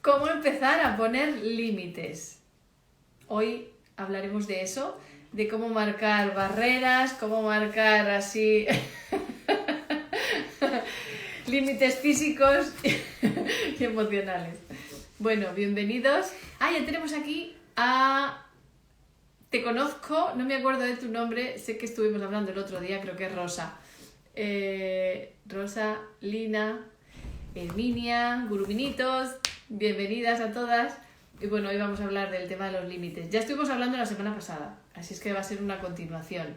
¿Cómo empezar a poner límites? Hoy hablaremos de eso, de cómo marcar barreras, cómo marcar así límites físicos y emocionales. Bueno, bienvenidos. Ya tenemos aquí a... Te conozco, no me acuerdo de tu nombre, sé que estuvimos hablando el otro día, creo que es Rosa. Rosa, Lina, Herminia, Guruminitos, bienvenidas a todas. Y bueno, hoy vamos a hablar del tema de los límites. Ya estuvimos hablando la semana pasada, así es que va a ser una continuación.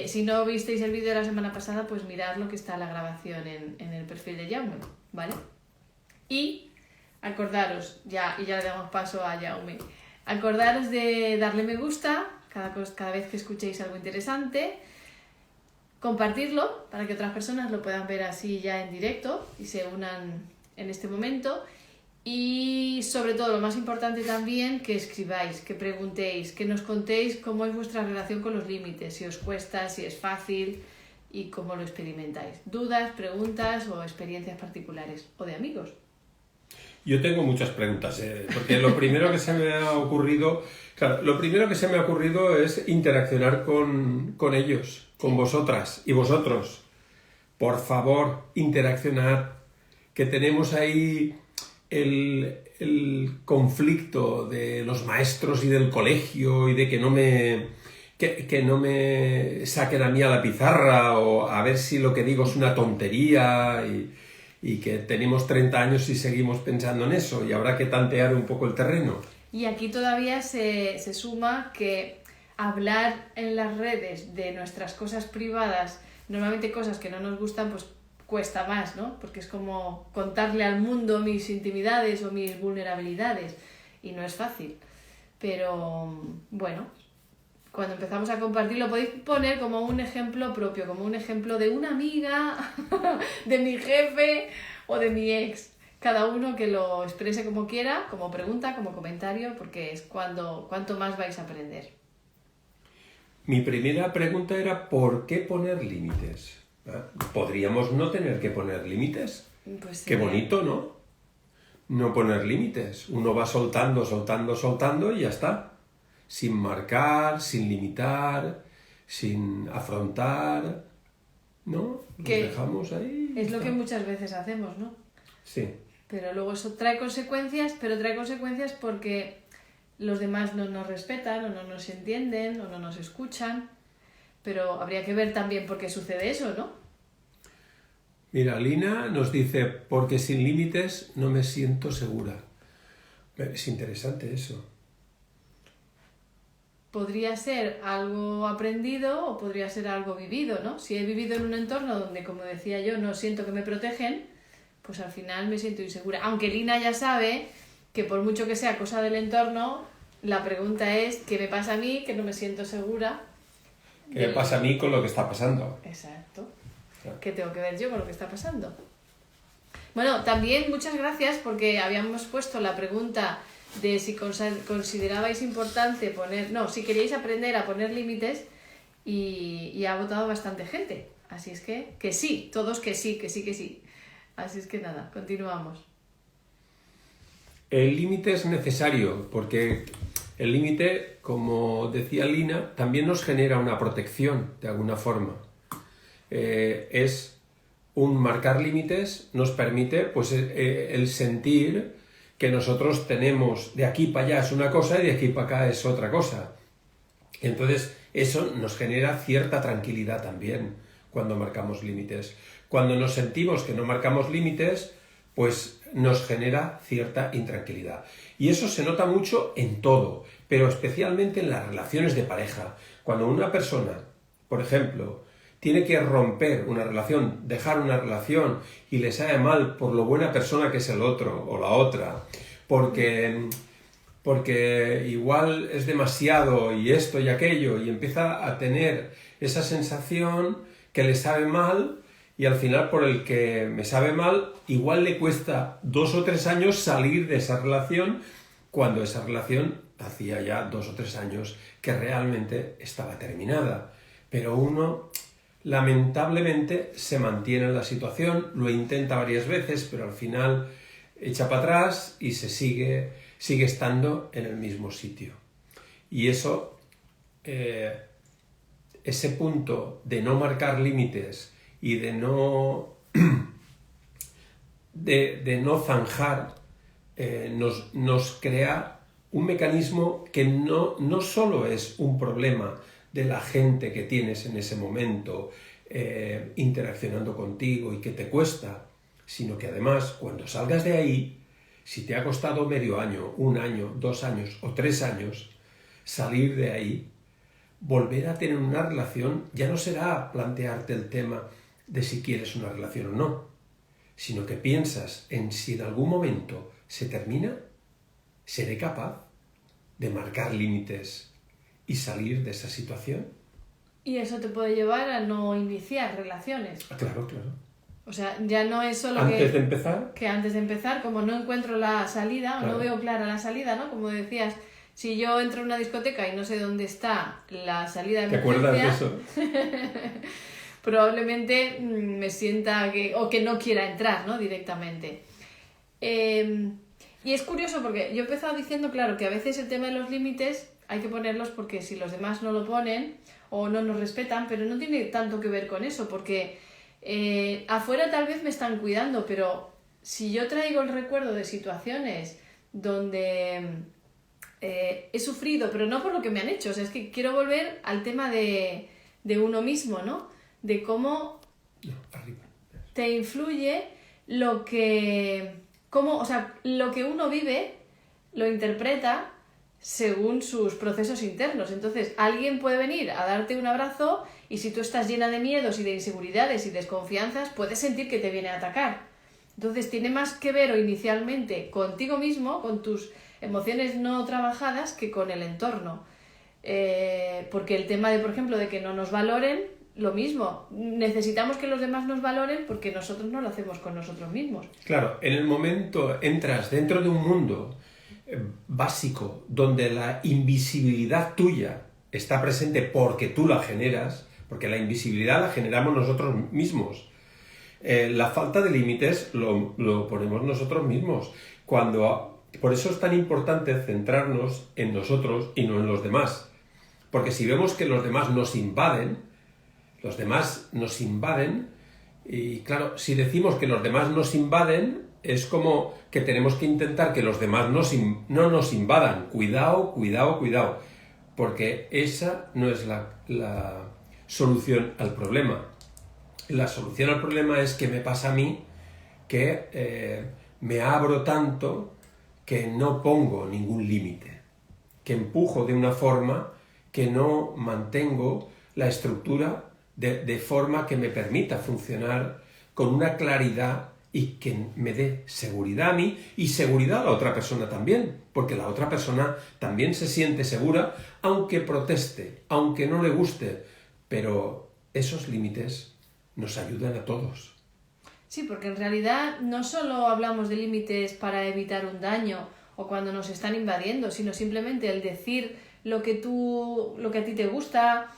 Si no visteis el vídeo de la semana pasada, pues mirad lo que está la grabación en el perfil de Jaume, ¿vale? Y acordaros, ya le damos paso a Jaume, acordaros de darle me gusta cada vez que escuchéis algo interesante, compartirlo para que otras personas lo puedan ver así ya en directo y se unan en este momento. Y sobre todo, lo más importante también, que escribáis, que preguntéis, que nos contéis cómo es vuestra relación con los límites, si os cuesta, si es fácil y cómo lo experimentáis. Dudas, preguntas o experiencias particulares o de amigos. Yo tengo muchas preguntas, porque lo primero que se me ha ocurrido, es interaccionar con ellos, con vosotras y vosotros. Por favor, interaccionad, que tenemos ahí el conflicto de los maestros y del colegio y de que no me saquen a mí a la pizarra o a ver si lo que digo es una tontería y que tenemos 30 años y seguimos pensando en eso y habrá que tantear un poco el terreno. Y aquí todavía se suma que hablar en las redes de nuestras cosas privadas, normalmente cosas que no nos gustan, pues cuesta más, ¿no? Porque es como contarle al mundo mis intimidades o mis vulnerabilidades y no es fácil. Pero bueno, cuando empezamos a compartirlo podéis poner como un ejemplo propio, como un ejemplo de una amiga, de mi jefe o de mi ex. Cada uno que lo exprese como quiera, como pregunta, como comentario, porque es cuanto más vais a aprender. Mi primera pregunta era ¿por qué poner límites? ¿Podríamos no tener que poner límites? Pues sí. Qué bonito, ¿no? No poner límites. Uno va soltando y ya está. Sin marcar, sin limitar, sin afrontar, ¿no? Lo dejamos ahí. Es lo que muchas veces hacemos, ¿no? Sí. Pero luego eso trae consecuencias porque los demás no nos respetan o no nos entienden o no nos escuchan. Pero habría que ver también por qué sucede eso, ¿no? Mira, Lina nos dice, porque sin límites no me siento segura. Es interesante eso. Podría ser algo aprendido o podría ser algo vivido, ¿no? Si he vivido en un entorno donde, como decía yo, no siento que me protegen, pues al final me siento insegura. Aunque Lina ya sabe que por mucho que sea cosa del entorno, la pregunta es, ¿qué me pasa a mí que no me siento segura? ¿Qué me pasa a mí con lo que está pasando? Exacto. ¿Qué tengo que ver yo con lo que está pasando? Bueno, también muchas gracias porque habíamos puesto la pregunta de si considerabais importante si queríais aprender a poner límites y ha votado bastante gente. Así es que sí, todos que sí. Así es que nada, continuamos. El límite es necesario porque el límite, como decía Lina, también nos genera una protección de alguna forma. Es un marcar límites, nos permite pues el sentir que nosotros tenemos de aquí para allá es una cosa y de aquí para acá es otra cosa. Entonces eso nos genera cierta tranquilidad también cuando marcamos límites. Cuando nos sentimos que no marcamos límites, pues nos genera cierta intranquilidad. Y eso se nota mucho en todo, pero especialmente en las relaciones de pareja. Cuando una persona, por ejemplo, tiene que romper una relación, dejar una relación y le sabe mal por lo buena persona que es el otro o la otra, porque igual es demasiado y esto y aquello y empieza a tener esa sensación que le sabe mal y al final por el que me sabe mal igual le cuesta 2 o 3 años salir de esa relación cuando esa relación hacía ya 2 o 3 años que realmente estaba terminada. Pero uno lamentablemente se mantiene en la situación, lo intenta varias veces, pero al final echa para atrás y se sigue estando en el mismo sitio. Y eso, ese punto de no marcar límites y de no zanjar, nos crea un mecanismo que no solo es un problema de la gente que tienes en ese momento interaccionando contigo y que te cuesta, sino que además cuando salgas de ahí, si te ha costado medio año, 1 año, 2 años o 3 años salir de ahí, volver a tener una relación ya no será plantearte el tema de si quieres una relación o no, sino que piensas en si en algún momento se termina, ¿seré capaz de marcar límites y salir de esa situación? Y eso te puede llevar a no iniciar relaciones. Claro. O sea, ya no es solo ¿Antes de empezar? Que antes de empezar, como no encuentro la salida, o no veo clara la salida, ¿no? Como decías, si yo entro en una discoteca y no sé dónde está la salida de emergencia... ¿Te acuerdas de eso? Probablemente me sienta que no quiera entrar, ¿no? Directamente. Y es curioso porque yo he empezado diciendo, claro, que a veces el tema de los límites hay que ponerlos porque si los demás no lo ponen o no nos respetan, pero no tiene tanto que ver con eso, porque afuera tal vez me están cuidando, pero si yo traigo el recuerdo de situaciones donde he sufrido, pero no por lo que me han hecho, o sea, es que quiero volver al tema de uno mismo, ¿no? De cómo te influye lo que uno vive, lo interpreta según sus procesos internos. Entonces, alguien puede venir a darte un abrazo y si tú estás llena de miedos y de inseguridades y desconfianzas, puedes sentir que te viene a atacar. Entonces, tiene más que ver inicialmente contigo mismo, con tus emociones no trabajadas, que con el entorno. Porque el tema de, por ejemplo, de que no nos valoren, lo mismo, necesitamos que los demás nos valoren porque nosotros no lo hacemos con nosotros mismos. Claro, en el momento entras dentro de un mundo básico donde la invisibilidad tuya está presente porque tú la generas, porque la invisibilidad la generamos nosotros mismos. La falta de límites lo ponemos nosotros mismos. Por eso es tan importante centrarnos en nosotros y no en los demás. Porque si vemos que los demás nos invaden, y claro, si decimos que los demás nos invaden, es como que tenemos que intentar que los demás no nos invadan. Cuidado, porque esa no es la solución al problema. La solución al problema es que me pasa a mí que me abro tanto que no pongo ningún límite, que empujo de una forma que no mantengo la estructura de forma que me permita funcionar con una claridad y que me dé seguridad a mí y seguridad a la otra persona también, porque la otra persona también se siente segura, aunque proteste, aunque no le guste, pero esos límites nos ayudan a todos. Sí, porque en realidad no solo hablamos de límites para evitar un daño o cuando nos están invadiendo, sino simplemente el decir lo que a ti te gusta,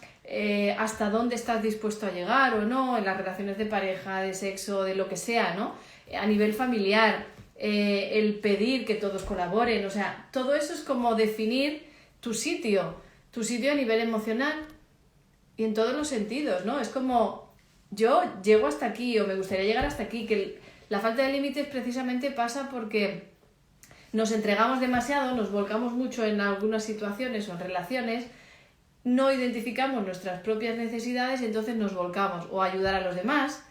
hasta dónde estás dispuesto a llegar o no, en las relaciones de pareja, de sexo, de lo que sea, ¿no? A nivel familiar, el pedir que todos colaboren, o sea, todo eso es como definir tu sitio a nivel emocional y en todos los sentidos, ¿no? Es como, yo llego hasta aquí o me gustaría llegar hasta aquí, que la falta de límites precisamente pasa porque nos entregamos demasiado, nos volcamos mucho en algunas situaciones o en relaciones, no identificamos nuestras propias necesidades y entonces nos volcamos o a ayudar a los demás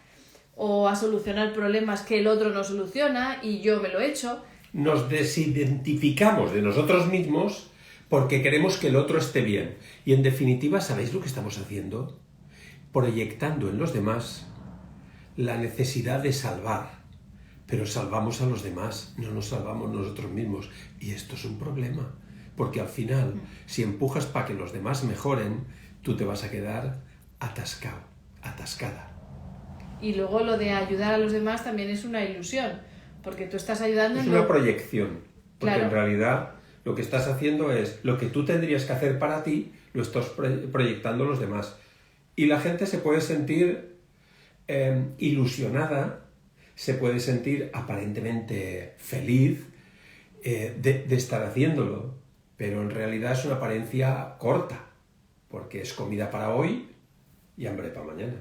o a solucionar problemas que el otro no soluciona y yo me lo he hecho. Nos desidentificamos de nosotros mismos porque queremos que el otro esté bien. Y en definitiva, ¿sabéis lo que estamos haciendo? Proyectando en los demás la necesidad de salvar. Pero salvamos a los demás, no nos salvamos nosotros mismos. Y esto es un problema. Porque al final, si empujas para que los demás mejoren, tú te vas a quedar atascado, atascada. Y luego lo de ayudar a los demás también es una ilusión, porque tú estás ayudando... Es una proyección, porque claro. En realidad lo que estás haciendo es lo que tú tendrías que hacer para ti, lo estás proyectando a los demás. Y la gente se puede sentir ilusionada se puede sentir aparentemente feliz de estar haciéndolo, pero en realidad es una apariencia corta, porque es comida para hoy y hambre para mañana.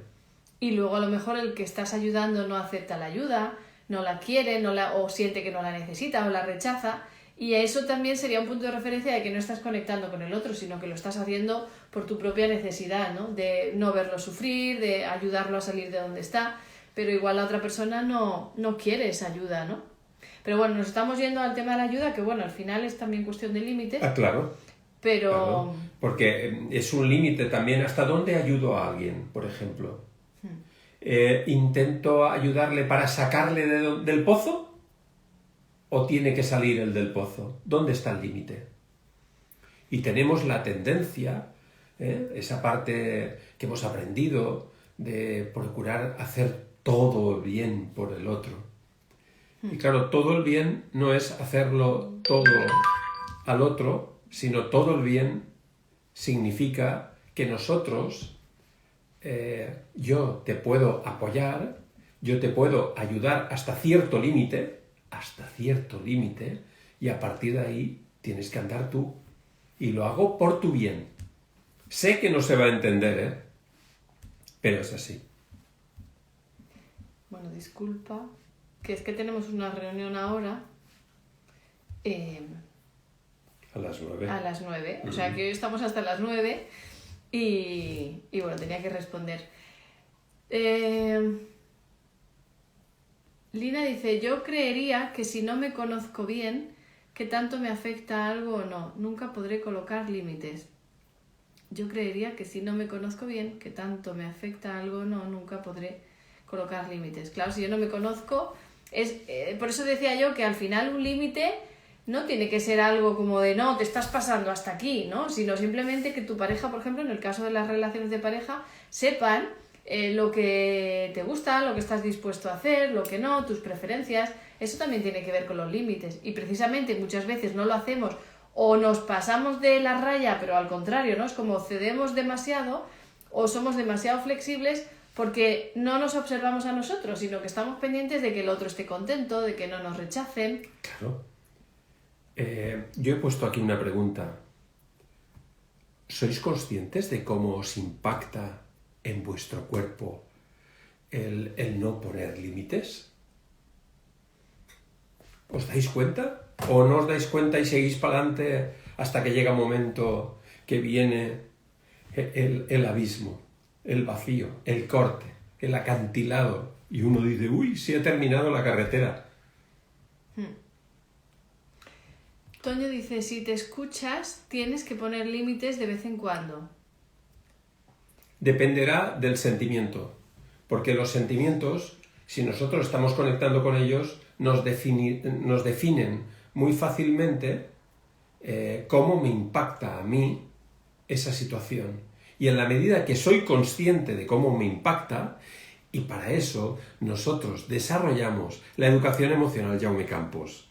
Y luego a lo mejor el que estás ayudando no acepta la ayuda, no la quiere, o siente que no la necesita o la rechaza. Y eso también sería un punto de referencia de que no estás conectando con el otro, sino que lo estás haciendo por tu propia necesidad, ¿no? De no verlo sufrir, de ayudarlo a salir de donde está, pero igual la otra persona no quiere esa ayuda, ¿no? Pero bueno, nos estamos yendo al tema de la ayuda, que bueno, al final es también cuestión de límites. Ah, claro. Pero... Claro, porque es un límite también. ¿Hasta dónde ayudo a alguien, por ejemplo? ¿Intento ayudarle para sacarle del pozo? ¿O tiene que salir el del pozo? ¿Dónde está el límite? Y tenemos la tendencia, esa parte que hemos aprendido, de procurar hacer todo bien por el otro. Y claro, todo el bien no es hacerlo todo al otro, sino todo el bien significa que nosotros, yo te puedo apoyar, yo te puedo ayudar hasta cierto límite, y a partir de ahí tienes que andar tú. Y lo hago por tu bien. Sé que no se va a entender, pero es así. Bueno, disculpa, que es que tenemos una reunión ahora. A las 9. A las 9, o sea que hoy estamos hasta las 9 y bueno, tenía que responder. Lina dice, yo creería que si no me conozco bien, que tanto me afecta algo o no, nunca podré colocar límites. Yo creería que si no me conozco bien, que tanto me afecta algo o no, nunca podré colocar límites. Claro, si yo no me conozco, por eso decía yo que al final un límite no tiene que ser algo como de no, te estás pasando hasta aquí, ¿no? Sino simplemente que tu pareja, por ejemplo, en el caso de las relaciones de pareja, sepan lo que te gusta, lo que estás dispuesto a hacer, lo que no, tus preferencias. Eso también tiene que ver con los límites. Y precisamente muchas veces no lo hacemos o nos pasamos de la raya, pero al contrario, ¿no? Es como cedemos demasiado o somos demasiado flexibles porque no nos observamos a nosotros, sino que estamos pendientes de que el otro esté contento, de que no nos rechacen. Claro. Yo he puesto aquí una pregunta. ¿Sois conscientes de cómo os impacta en vuestro cuerpo el no poner límites? ¿Os dais cuenta? ¿O no os dais cuenta y seguís para adelante hasta que llega un momento que viene el abismo, el vacío, el corte, el acantilado? Y uno dice, uy, se ha terminado la carretera. Toño dice, si te escuchas, tienes que poner límites de vez en cuando. Dependerá del sentimiento, porque los sentimientos, si nosotros estamos conectando con ellos, nos definen muy fácilmente cómo me impacta a mí esa situación. Y en la medida que soy consciente de cómo me impacta, y para eso nosotros desarrollamos la educación emocional Jaume Campos,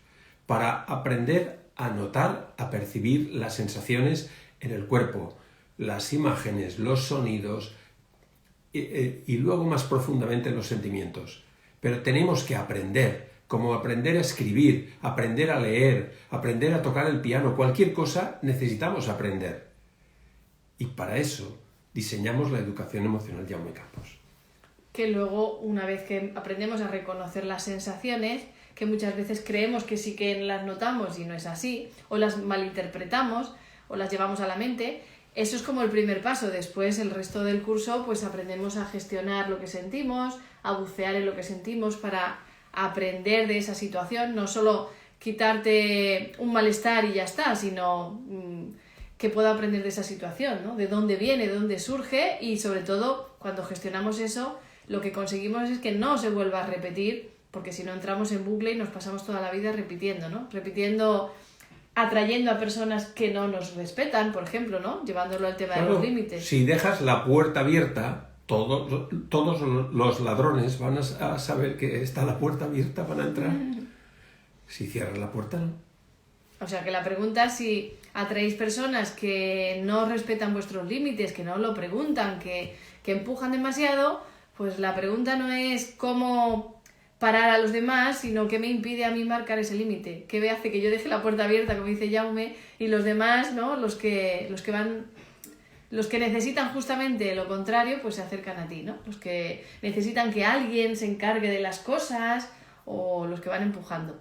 para aprender a notar, a percibir las sensaciones en el cuerpo, las imágenes, los sonidos y luego más profundamente los sentimientos. Pero tenemos que aprender, como aprender a escribir, aprender a leer, aprender a tocar el piano, cualquier cosa necesitamos aprender. Y para eso diseñamos la educación emocional Jaume Campos. Que luego, una vez que aprendemos a reconocer las sensaciones, que muchas veces creemos que sí que las notamos y no es así, o las malinterpretamos, o las llevamos a la mente, eso es como el primer paso. Después, el resto del curso, pues aprendemos a gestionar lo que sentimos, a bucear en lo que sentimos para aprender de esa situación, no solo quitarte un malestar y ya está, sino que pueda aprender de esa situación, ¿no? De dónde viene, de dónde surge y sobre todo, cuando gestionamos eso, lo que conseguimos es que no se vuelva a repetir, porque si no entramos en bucle y nos pasamos toda la vida repitiendo, ¿no? Repitiendo, atrayendo a personas que no nos respetan, por ejemplo, ¿no? Llevándolo al tema de los límites. Si dejas la puerta abierta, todos los ladrones van a saber que está la puerta abierta, van a entrar. Si cierras la puerta, no. O sea que la pregunta es si atraéis personas que no respetan vuestros límites, que no lo preguntan, que empujan demasiado, pues la pregunta no es cómo parar a los demás, sino qué me impide a mí marcar ese límite, qué me hace que yo deje la puerta abierta, como dice Jaume, y los demás, ¿no? Los que necesitan justamente lo contrario, pues se acercan a ti, ¿no? Los que necesitan que alguien se encargue de las cosas o los que van empujando.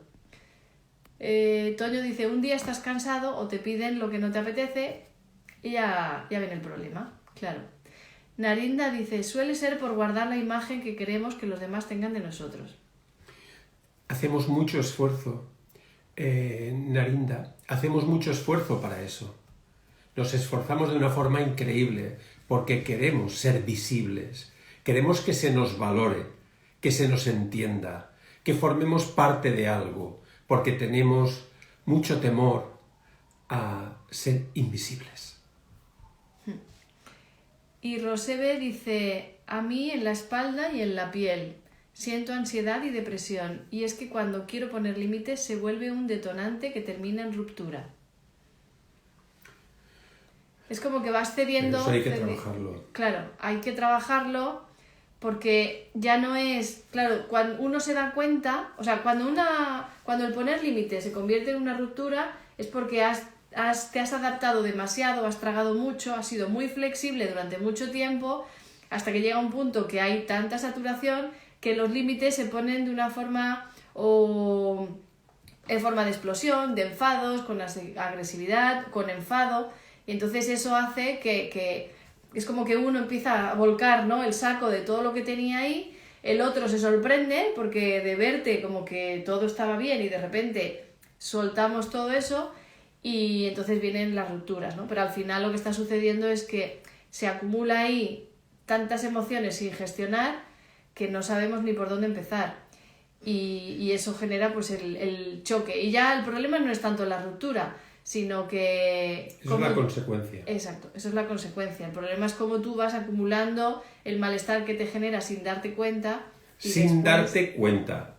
Toño dice, un día estás cansado o te piden lo que no te apetece y ya viene el problema, claro. Narinda dice, suele ser por guardar la imagen que queremos que los demás tengan de nosotros. Hacemos mucho esfuerzo, Narinda, hacemos mucho esfuerzo para eso. Nos esforzamos de una forma increíble porque queremos ser visibles, queremos que se nos valore, que se nos entienda, que formemos parte de algo, porque tenemos mucho temor a ser invisibles. Y Rosebe dice, a mí en la espalda y en la piel, siento ansiedad y depresión, y es que cuando quiero poner límites se vuelve un detonante que termina en ruptura. Es como que vas cediendo... Pero eso hay que trabajarlo. Claro, hay que trabajarlo porque ya no es... Claro, cuando uno se da cuenta... O sea, cuando el poner límites se convierte en una ruptura es porque te has adaptado demasiado, has tragado mucho, has sido muy flexible durante mucho tiempo, hasta que llega un punto que hay tanta saturación que los límites se ponen de una forma o en forma de explosión, de enfados, con agresividad, con enfado, y entonces eso hace que es como que uno empieza a volcar, ¿no?, el saco de todo lo que tenía ahí, el otro se sorprende porque de verte como que todo estaba bien y de repente soltamos todo eso y entonces vienen las rupturas, ¿no? Pero al final lo que está sucediendo es que se acumula ahí tantas emociones sin gestionar que no sabemos ni por dónde empezar y eso genera pues el choque. Y ya el problema no es tanto la ruptura, sino que... Eso es la consecuencia. Exacto, eso es la consecuencia. El problema es cómo tú vas acumulando el malestar que te genera sin darte cuenta. Darte cuenta.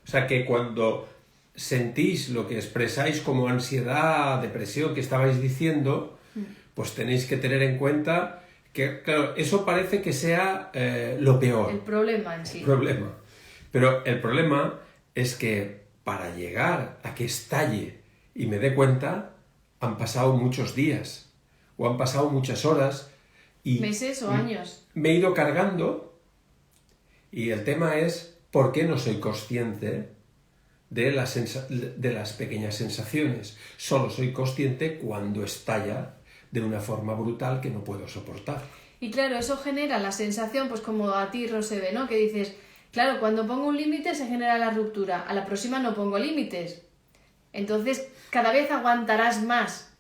O sea que cuando sentís lo que expresáis como ansiedad, depresión que estabais diciendo, pues tenéis que tener en cuenta que, claro, eso parece que sea lo peor. El problema en sí. El problema. Pero el problema es que para llegar a que estalle y me dé cuenta, han pasado muchos días o han pasado muchas horas y meses o años. Me he ido cargando y el tema es por qué no soy consciente de las pequeñas sensaciones. Solo soy consciente cuando estalla de una forma brutal que no puedo soportar. Y claro, eso genera la sensación, pues como a ti, Rosebe, ¿no?, que dices, claro, cuando pongo un límite se genera la ruptura, a la próxima no pongo límites. Entonces, cada vez aguantarás más,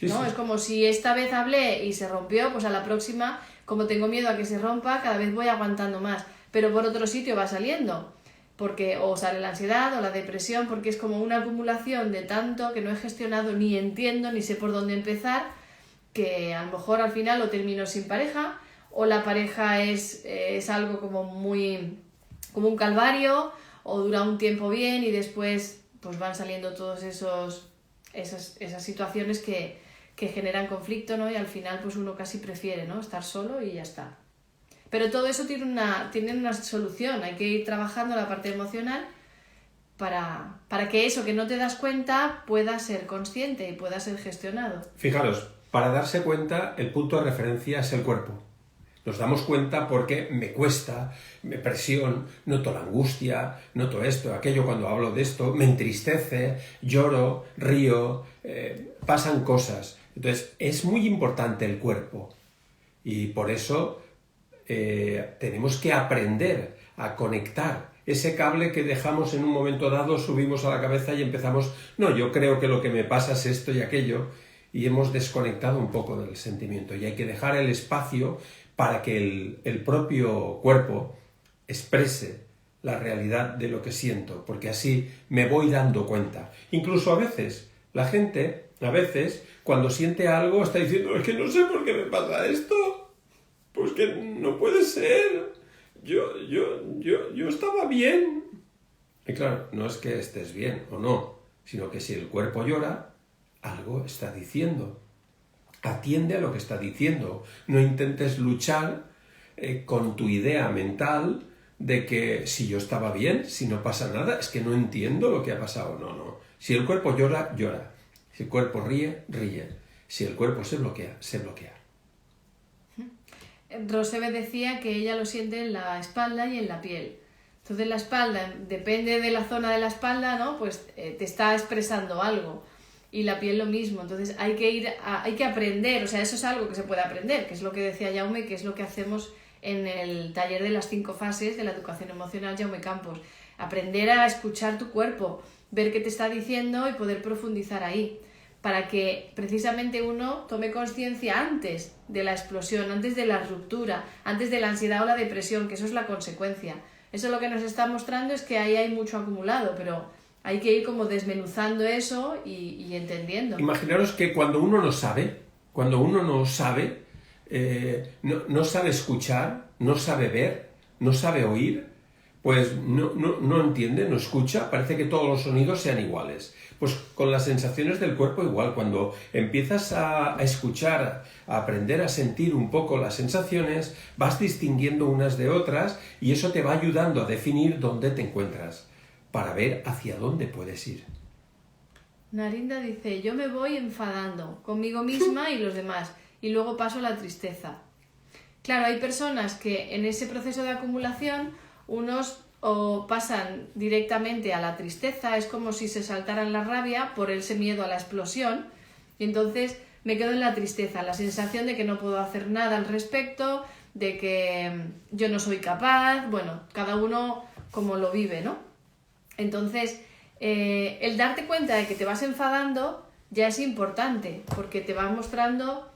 ¿no? Sí. Es como si esta vez hablé y se rompió, pues a la próxima, como tengo miedo a que se rompa, cada vez voy aguantando más. Pero por otro sitio va saliendo, porque o sale la ansiedad o la depresión, porque es como una acumulación de tanto que no he gestionado, ni entiendo, ni sé por dónde empezar, que a lo mejor al final lo termino sin pareja, o la pareja es algo como como un calvario, o dura un tiempo bien y después pues van saliendo todas esas situaciones que generan conflicto, ¿no? Y al final pues uno casi prefiere, ¿no?, estar solo y ya está. Pero todo eso tiene una solución, hay que ir trabajando la parte emocional para que eso que no te das cuenta pueda ser consciente y pueda ser gestionado. Fijaros, para darse cuenta el punto de referencia es el cuerpo. Nos damos cuenta porque me cuesta, me presión, noto la angustia, noto esto, aquello cuando hablo de esto, me entristece, lloro, río, pasan cosas. Entonces, es muy importante el cuerpo y por eso tenemos que aprender a conectar ese cable que dejamos en un momento dado, subimos a la cabeza y empezamos, no, yo creo que lo que me pasa es esto y aquello, y hemos desconectado un poco del sentimiento y hay que dejar el espacio para que el propio cuerpo exprese la realidad de lo que siento, porque así me voy dando cuenta. Incluso a veces, la gente, cuando siente algo, está diciendo, es que no sé por qué me pasa esto, pues que no puede ser, yo estaba bien. Y claro, no es que estés bien o no, sino que si el cuerpo llora, algo está diciendo. Atiende a lo que está diciendo. No intentes luchar con tu idea mental de que si yo estaba bien, si no pasa nada, es que no entiendo lo que ha pasado. No, no. Si el cuerpo llora, llora. Si el cuerpo ríe, ríe. Si el cuerpo se bloquea, se bloquea. Rosebe decía que ella lo siente en la espalda y en la piel. Entonces la espalda, depende de la zona de la espalda, ¿no? Pues te está expresando algo. Y la piel lo mismo. Entonces hay que aprender, o sea, eso es algo que se puede aprender, que es lo que decía Jaume, que es lo que hacemos en el taller de las 5 fases de la educación emocional Jaume Campos. Aprender a escuchar tu cuerpo, ver qué te está diciendo y poder profundizar ahí, para que precisamente uno tome conciencia antes de la explosión, antes de la ruptura, antes de la ansiedad o la depresión, que eso es la consecuencia. Eso lo que nos está mostrando es que ahí hay mucho acumulado, pero hay que ir como desmenuzando eso y entendiendo. Imaginaros que cuando uno no sabe, no sabe escuchar, no sabe ver, no sabe oír, pues no entiende, no escucha, parece que todos los sonidos sean iguales. Pues con las sensaciones del cuerpo igual, cuando empiezas a escuchar, a aprender a sentir un poco las sensaciones, vas distinguiendo unas de otras y eso te va ayudando a definir dónde te encuentras, para ver hacia dónde puedes ir. Narinda dice, yo me voy enfadando conmigo misma y los demás, y luego paso a la tristeza. Claro, hay personas que en ese proceso de acumulación, unos o pasan directamente a la tristeza, es como si se saltaran la rabia por ese miedo a la explosión, y entonces me quedo en la tristeza, la sensación de que no puedo hacer nada al respecto, de que yo no soy capaz, bueno, cada uno como lo vive, ¿no? Entonces, el darte cuenta de que te vas enfadando ya es importante, porque te va mostrando,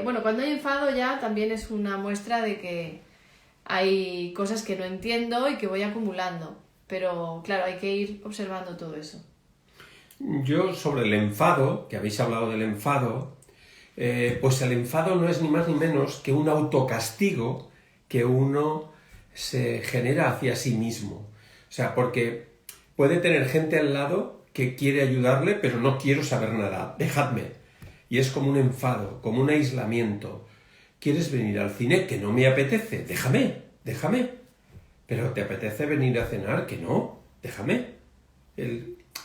cuando hay enfado ya también es una muestra de que hay cosas que no entiendo y que voy acumulando, pero claro, hay que ir observando todo eso. Yo sobre el enfado, que habéis hablado del enfado, pues el enfado no es ni más ni menos que un autocastigo que uno se genera hacia sí mismo. O sea, porque puede tener gente al lado que quiere ayudarle, pero no quiero saber nada, dejadme. Y es como un enfado, como un aislamiento. ¿Quieres venir al cine? Que no me apetece, déjame. Pero ¿te apetece venir a cenar? Que no, déjame.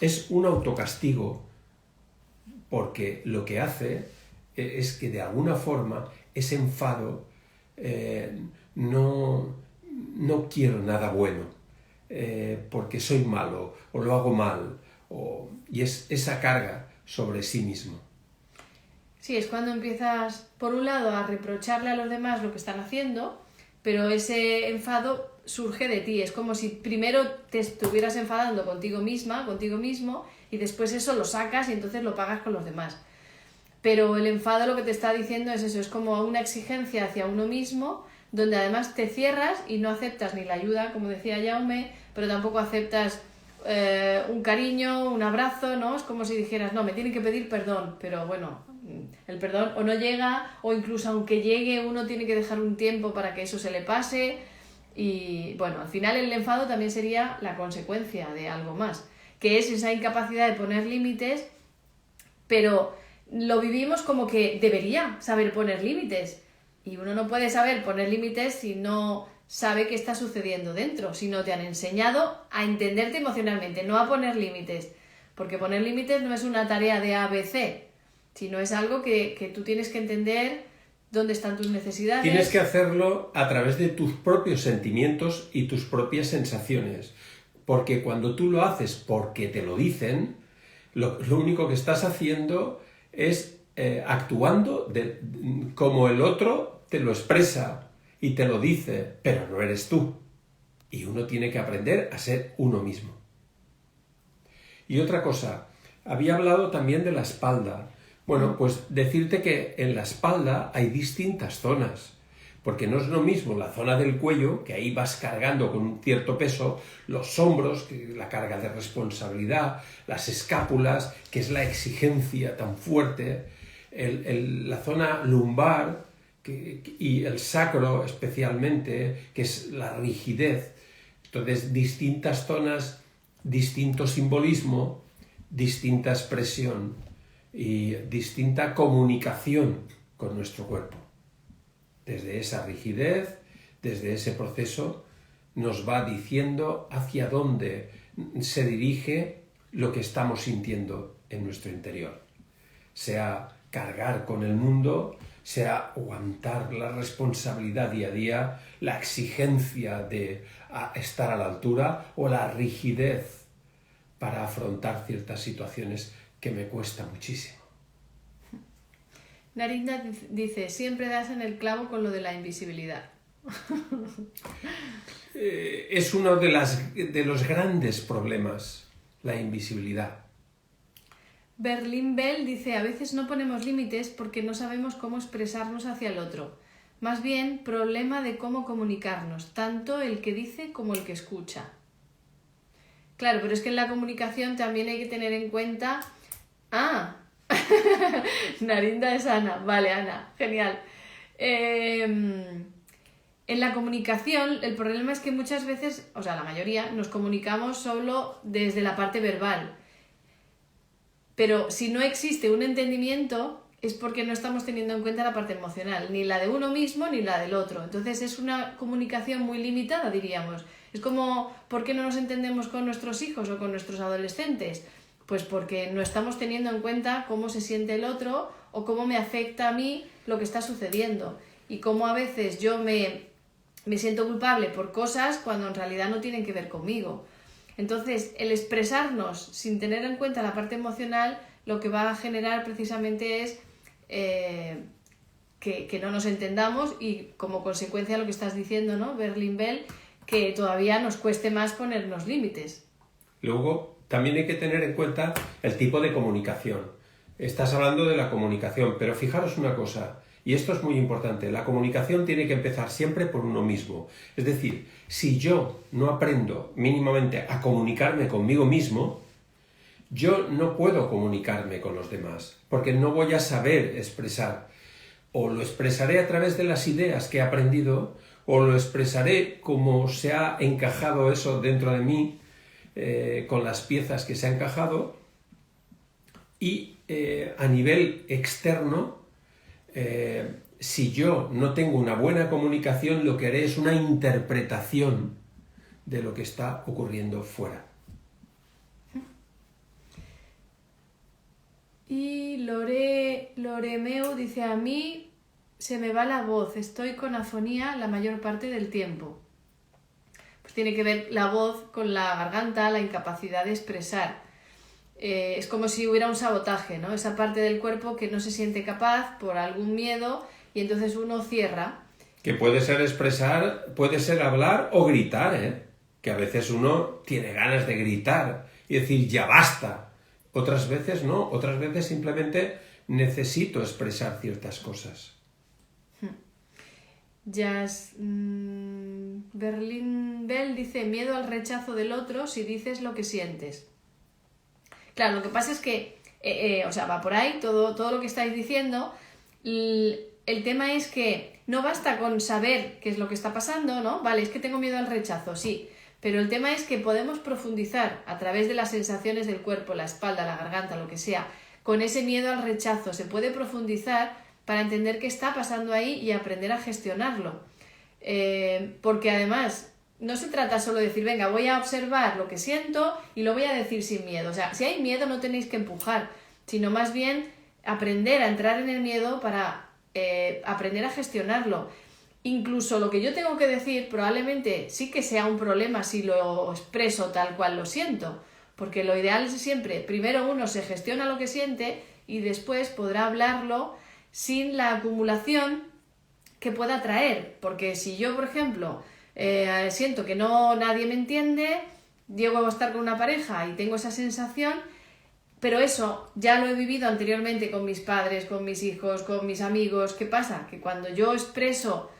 Es un autocastigo porque lo que hace es que de alguna forma ese enfado no quiero nada bueno porque soy malo o lo hago mal y es esa carga sobre sí mismo. Sí, es cuando empiezas, por un lado, a reprocharle a los demás lo que están haciendo, pero ese enfado surge de ti. Es como si primero te estuvieras enfadando contigo misma, contigo mismo, y después eso lo sacas y entonces lo pagas con los demás. Pero el enfado lo que te está diciendo es eso, es como una exigencia hacia uno mismo, donde además te cierras y no aceptas ni la ayuda, como decía Jaume, pero tampoco aceptas un cariño, un abrazo, ¿no? Es como si dijeras, no, me tienen que pedir perdón, pero bueno, el perdón o no llega, o incluso aunque llegue uno tiene que dejar un tiempo para que eso se le pase, y bueno, al final el enfado también sería la consecuencia de algo más, que es esa incapacidad de poner límites, pero lo vivimos como que debería saber poner límites, y uno no puede saber poner límites si no sabe qué está sucediendo dentro, si no te han enseñado a entenderte emocionalmente, no a poner límites, porque poner límites no es una tarea de ABC, sino es algo que tú tienes que entender dónde están tus necesidades. Tienes que hacerlo a través de tus propios sentimientos y tus propias sensaciones, porque cuando tú lo haces porque te lo dicen, lo único que estás haciendo es actuando como el otro te lo expresa y te lo dice, pero no eres tú. Y uno tiene que aprender a ser uno mismo. Y otra cosa, había hablado también de la espalda. Bueno, pues decirte que en la espalda hay distintas zonas, porque no es lo mismo la zona del cuello, que ahí vas cargando con un cierto peso, los hombros, que es la carga de responsabilidad, las escápulas, que es la exigencia tan fuerte, la zona lumbar y el sacro especialmente, que es la rigidez. Entonces, distintas zonas, distinto simbolismo, distinta expresión y distinta comunicación con nuestro cuerpo. Desde esa rigidez, desde ese proceso nos va diciendo hacia dónde se dirige lo que estamos sintiendo en nuestro interior. Sea cargar con el mundo, sea aguantar la responsabilidad día a día, la exigencia de estar a la altura o la rigidez para afrontar ciertas situaciones que me cuesta muchísimo. Narinda dice, siempre das en el clavo con lo de la invisibilidad. Es uno de los grandes problemas, la invisibilidad. Berlín Bell dice, a veces no ponemos límites porque no sabemos cómo expresarnos hacia el otro. Más bien, problema de cómo comunicarnos, tanto el que dice como el que escucha. Claro, pero es que en la comunicación también hay que tener en cuenta... Narinda es Ana. Vale, Ana, genial. En la comunicación, el problema es que muchas veces, o sea, la mayoría, nos comunicamos solo desde la parte verbal. Pero si no existe un entendimiento, es porque no estamos teniendo en cuenta la parte emocional, ni la de uno mismo ni la del otro. Entonces es una comunicación muy limitada, diríamos. Es como, ¿por qué no nos entendemos con nuestros hijos o con nuestros adolescentes? Pues porque no estamos teniendo en cuenta cómo se siente el otro o cómo me afecta a mí lo que está sucediendo. Y cómo a veces yo me siento culpable por cosas cuando en realidad no tienen que ver conmigo. Entonces, el expresarnos sin tener en cuenta la parte emocional, lo que va a generar precisamente es que no nos entendamos y como consecuencia lo que estás diciendo, ¿no, Berlín Bell? Que todavía nos cueste más ponernos límites. Luego, también hay que tener en cuenta el tipo de comunicación. Estás hablando de la comunicación, pero fijaros una cosa, y esto es muy importante, la comunicación tiene que empezar siempre por uno mismo. Es decir, si yo no aprendo mínimamente a comunicarme conmigo mismo, yo no puedo comunicarme con los demás, porque no voy a saber expresar. O lo expresaré a través de las ideas que he aprendido, o lo expresaré como se ha encajado eso dentro de mí, con las piezas que se han encajado, y a nivel externo, si yo no tengo una buena comunicación, lo que haré es una interpretación de lo que está ocurriendo fuera. Y Loremeu dice, a mí se me va la voz, estoy con afonía la mayor parte del tiempo. Pues tiene que ver la voz con la garganta, la incapacidad de expresar. Es como si hubiera un sabotaje, ¿no? Esa parte del cuerpo que no se siente capaz por algún miedo y entonces uno cierra. Que puede ser expresar, puede ser hablar o gritar, ¿eh? Que a veces uno tiene ganas de gritar y decir ya basta. Otras veces no, otras veces simplemente necesito expresar ciertas cosas. Berlín Bell dice, miedo al rechazo del otro si dices lo que sientes. Claro, lo que pasa es que, va por ahí todo lo que estáis diciendo. El tema es que no basta con saber qué es lo que está pasando, ¿no? Vale, es que tengo miedo al rechazo, sí. Pero el tema es que podemos profundizar a través de las sensaciones del cuerpo, la espalda, la garganta, lo que sea, con ese miedo al rechazo. Se puede profundizar para entender qué está pasando ahí y aprender a gestionarlo. Porque además no se trata solo de decir, venga, voy a observar lo que siento y lo voy a decir sin miedo. O sea, si hay miedo no tenéis que empujar, sino más bien aprender a entrar en el miedo para aprender a gestionarlo. Incluso lo que yo tengo que decir probablemente sí que sea un problema si lo expreso tal cual lo siento, porque lo ideal es siempre, primero uno se gestiona lo que siente y después podrá hablarlo sin la acumulación que pueda traer, porque si yo, por ejemplo, siento que nadie me entiende, llego a estar con una pareja y tengo esa sensación, pero eso ya lo he vivido anteriormente con mis padres, con mis hijos, con mis amigos. ¿Qué pasa? Que cuando yo expreso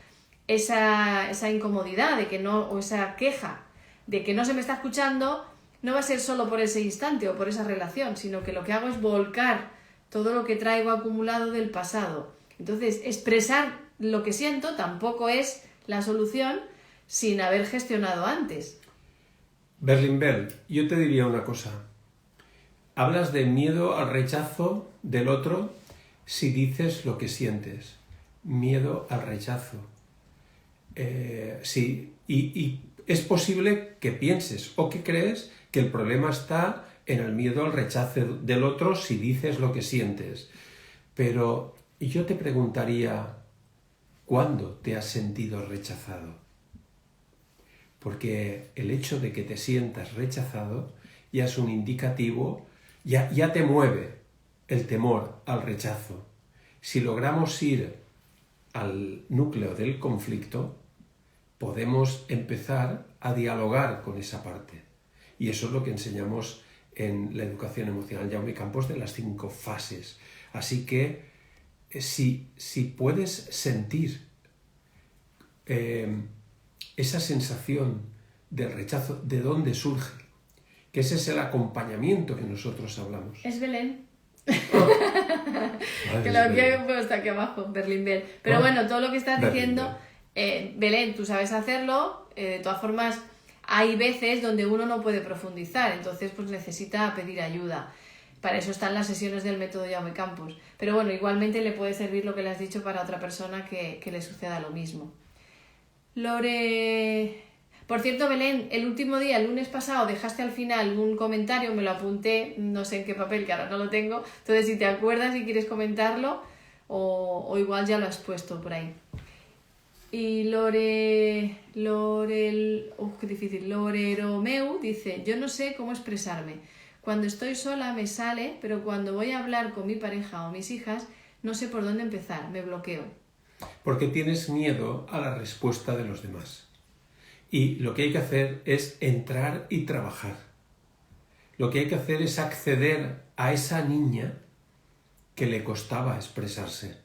esa incomodidad de que no, o esa queja de que no se me está escuchando, no va a ser solo por ese instante o por esa relación, sino que lo que hago es volcar todo lo que traigo acumulado del pasado. Entonces, expresar lo que siento tampoco es la solución sin haber gestionado antes. Berlín Bell, yo te diría una cosa. Hablas de miedo al rechazo del otro si dices lo que sientes. Miedo al rechazo. Sí, y es posible que pienses o que crees que el problema está en el miedo al rechazo del otro si dices lo que sientes. Pero yo te preguntaría, ¿cuándo te has sentido rechazado? Porque el hecho de que te sientas rechazado ya es un indicativo, ya te mueve el temor al rechazo. Si logramos ir al núcleo del conflicto, podemos empezar a dialogar con esa parte. Y eso es lo que enseñamos en la educación emocional Jaume Campos de las 5 fases. Así que si puedes sentir esa sensación del rechazo, ¿de dónde surge? Que ese es el acompañamiento que nosotros hablamos. Es Belén. Que lo había puesto aquí abajo, Berlín Bell. Pero bueno, todo lo que estás diciendo, Belén, tú sabes hacerlo. De todas formas, hay veces donde uno no puede profundizar, entonces pues necesita pedir ayuda. Para eso están las sesiones del método Jaume Campos. Pero bueno, igualmente le puede servir lo que le has dicho para otra persona que le suceda lo mismo. Lore... Por cierto, Belén, el último día, el lunes pasado, dejaste al final un comentario, me lo apunté, no sé en qué papel, que ahora no lo tengo. Entonces, si te acuerdas y quieres comentarlo, o igual ya lo has puesto por ahí. Y qué difícil, Lore Romeu dice, yo no sé cómo expresarme. Cuando estoy sola me sale, pero cuando voy a hablar con mi pareja o mis hijas, no sé por dónde empezar, me bloqueo. Porque tienes miedo a la respuesta de los demás. Y lo que hay que hacer es entrar y trabajar. Lo que hay que hacer es acceder a esa niña que le costaba expresarse.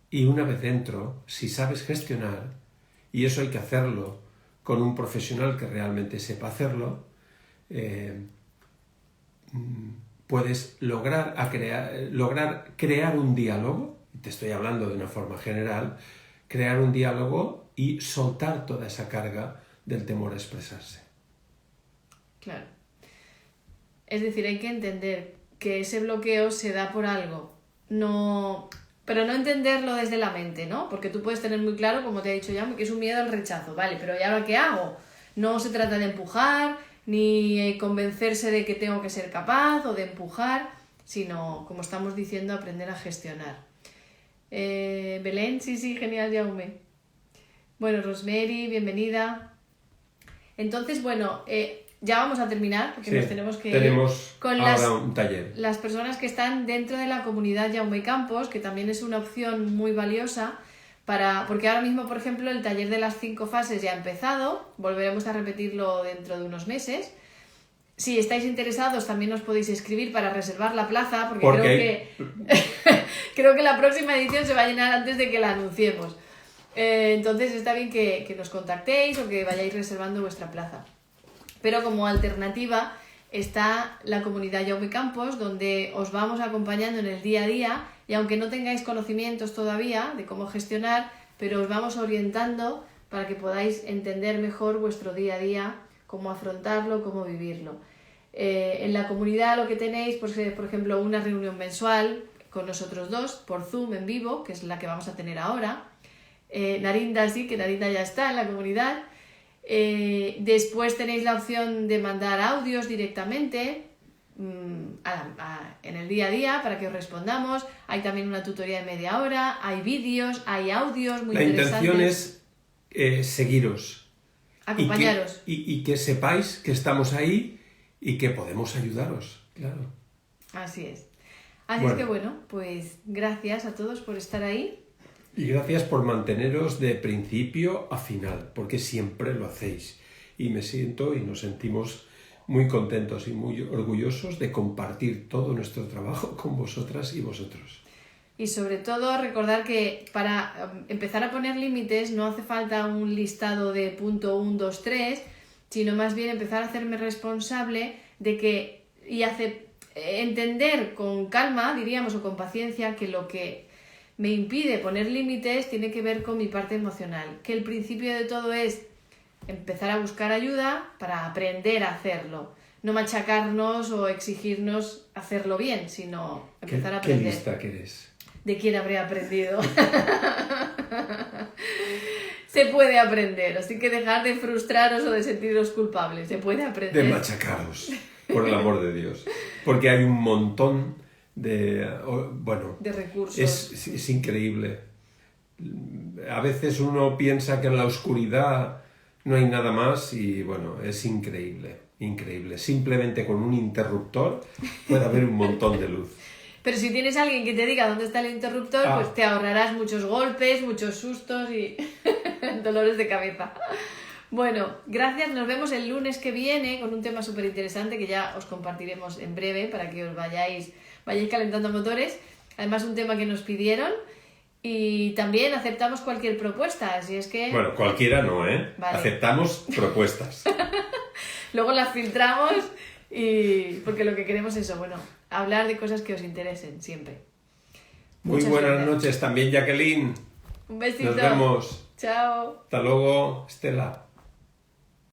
Y una vez dentro, si sabes gestionar, y eso hay que hacerlo con un profesional que realmente sepa hacerlo, puedes lograr crear un diálogo, te estoy hablando de una forma general, crear un diálogo y soltar toda esa carga del temor a expresarse. Claro. Es decir, hay que entender que ese bloqueo se da por algo. Pero no entenderlo desde la mente, ¿no? Porque tú puedes tener muy claro, como te he dicho ya, que es un miedo al rechazo. Vale, pero ¿y ahora qué hago? No se trata de empujar, ni convencerse de que tengo que ser capaz o de empujar, sino, como estamos diciendo, aprender a gestionar. Belén, sí, genial, Jaume. Bueno, Rosemary, bienvenida. Entonces, bueno, ya vamos a terminar, porque nos tenemos que ir con un taller. Las personas que están dentro de la comunidad Jaume Campos, que también es una opción muy valiosa, porque ahora mismo, por ejemplo, el taller de las 5 fases ya ha empezado, volveremos a repetirlo dentro de unos meses. Si estáis interesados, también os podéis escribir para reservar la plaza, porque creo que la próxima edición se va a llenar antes de que la anunciemos. Entonces está bien que nos contactéis o que vayáis reservando vuestra plaza. Pero como alternativa está la comunidad Jaume Campos, donde os vamos acompañando en el día a día, y aunque no tengáis conocimientos todavía de cómo gestionar, pero os vamos orientando para que podáis entender mejor vuestro día a día, cómo afrontarlo, cómo vivirlo. En la comunidad lo que tenéis, pues, por ejemplo, una reunión mensual con nosotros dos, por Zoom en vivo, que es la que vamos a tener ahora. Narinda sí, que Narinda ya está en la comunidad. Después tenéis la opción de mandar audios directamente en el día a día para que os respondamos. Hay también una tutoría de media hora, hay vídeos, hay audios muy interesantes. La intención es seguiros, acompañaros y que sepáis que estamos ahí y que podemos ayudaros, claro. Así es. Así es que bueno, pues gracias a todos por estar ahí. Y gracias por manteneros de principio a final, porque siempre lo hacéis. Y me siento y nos sentimos muy contentos y muy orgullosos de compartir todo nuestro trabajo con vosotras y vosotros. Y sobre todo recordar que para empezar a poner límites no hace falta un listado de punto 1, 2, 3, sino más bien empezar a hacerme responsable de que entender con calma, diríamos, o con paciencia, que lo que me impide poner límites tiene que ver con mi parte emocional, que el principio de todo es empezar a buscar ayuda para aprender a hacerlo, no machacarnos o exigirnos hacerlo bien, sino empezar a aprender. Qué lista que eres. ¿De quién habré aprendido? Se puede aprender, así que dejar de frustraros o de sentiros culpables, se puede aprender. De machacaros, por el amor de Dios. Porque hay un montón de recursos. Es increíble. A veces uno piensa que en la oscuridad no hay nada más y bueno, es increíble. Simplemente con un interruptor puede haber un montón de luz. Pero si tienes a alguien que te diga dónde está el interruptor, pues te ahorrarás muchos golpes, muchos sustos y dolores de cabeza. Bueno, gracias. Nos vemos el lunes que viene con un tema súper interesante que ya os compartiremos en breve para que os vayáis calentando motores. Además, un tema que nos pidieron y también aceptamos cualquier propuesta. Así es que... Bueno, cualquiera no, ¿eh? Vale. Aceptamos propuestas. Luego las filtramos y porque lo que queremos es eso, bueno, hablar de cosas que os interesen siempre. Muy buenas noches también, Jacqueline. Un besito. Nos vemos. Chao. Hasta luego, Estela.